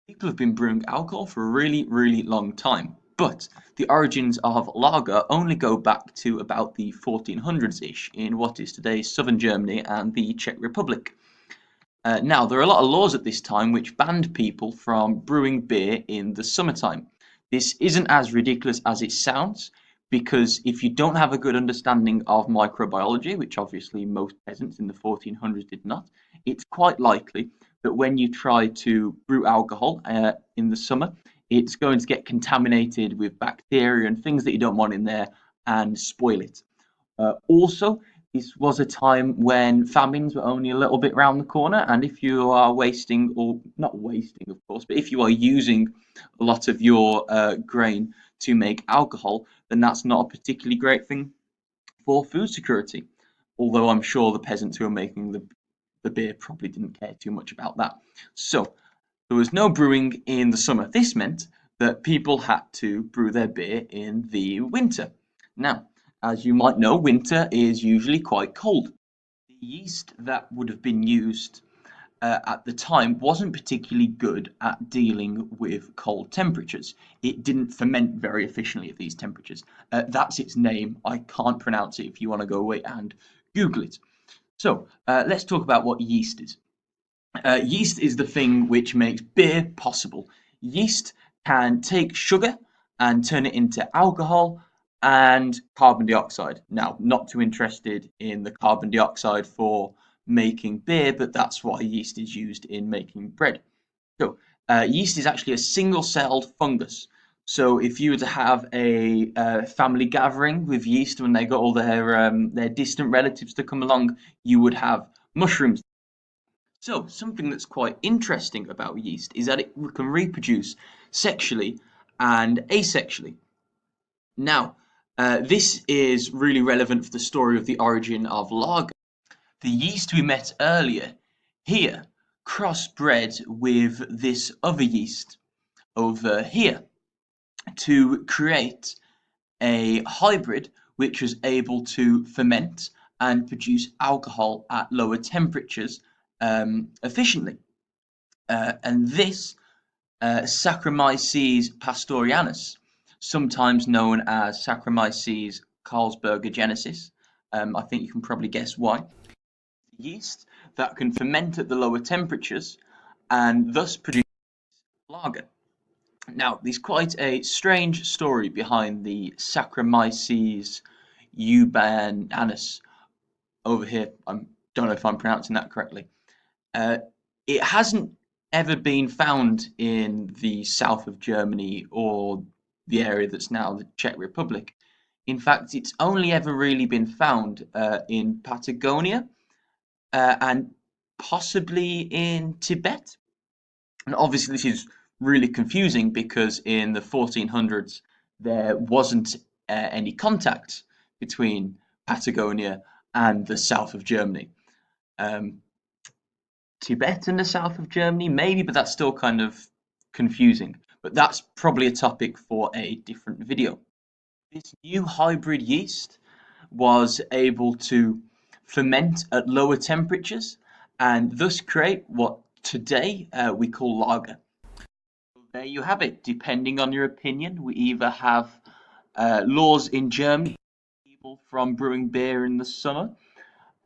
People have been brewing alcohol for a really, really long time, but the origins of lager only go back to about the 1400s-ish in what is today southern Germany and the Czech Republic. Now, there are a lot of laws at this time which banned people from brewing beer in the summertime. This isn't as ridiculous as it sounds, because if you don't have a good understanding of microbiology, which obviously most peasants in the 1400s did not, it's quite likely that when you try to brew alcohol in the summer, it's going to get contaminated with bacteria and things that you don't want in there and spoil it. Also, this was a time when famines were only a little bit round the corner, and if you are wasting, or not wasting, of course, but if you are using a lot of your grain to make alcohol, then that's not a particularly great thing for food security. Although I'm sure the peasants who are making the beer probably didn't care too much about that. So there was no brewing in the summer. This meant that people had to brew their beer in the winter. Now, as you might know, winter is usually quite cold. The yeast that would have been used at the time wasn't particularly good at dealing with cold temperatures. It didn't ferment very efficiently at these temperatures. That's its name. I can't pronounce it if you want to go away and Google it. So let's talk about what yeast is. Yeast is the thing which makes beer possible. Yeast can take sugar and turn it into alcohol and carbon dioxide. Now, not too interested in the carbon dioxide for making beer, but that's why yeast is used in making bread. So, yeast is actually a single-celled fungus. So, if you were to have a family gathering with yeast when they got all their distant relatives to come along, you would have mushrooms. So, something that's quite interesting about yeast is that it can reproduce sexually and asexually. Now, this is really relevant for the story of the origin of lager. The yeast we met earlier here crossbred with this other yeast over here to create a hybrid which was able to ferment and produce alcohol at lower temperatures efficiently. And this Saccharomyces pastorianus, sometimes known as Saccharomyces carlsbergensis. I think you can probably guess why. Yeast that can ferment at the lower temperatures and thus produce lager. Now, there's quite a strange story behind the Saccharomyces eubananus over here. I don't know if I'm pronouncing that correctly. Uh, it hasn't ever been found in the south of Germany or the area that's now the Czech Republic. In fact, it's only ever really been found in Patagonia and possibly in Tibet. And obviously, this is really confusing because in the 1400s there wasn't any contact between Patagonia and the south of Germany. Um, Tibet in the south of Germany, maybe, but that's still kind of confusing. But that's probably a topic for a different video. This new hybrid yeast was able to ferment at lower temperatures and thus create what today we call lager. There you have it. Depending on your opinion, we either have laws in Germany people from brewing beer in the summer,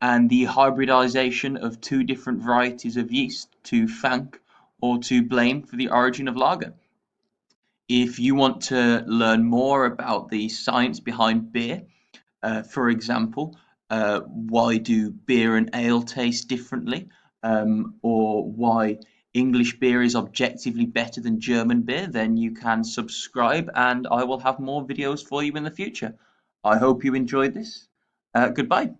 and the hybridisation of two different varieties of yeast to thank or to blame for the origin of lager. If you want to learn more about the science behind beer, for example, why do beer and ale taste differently, or why English beer is objectively better than German beer, then you can subscribe and I will have more videos for you in the future. I hope you enjoyed this. Goodbye.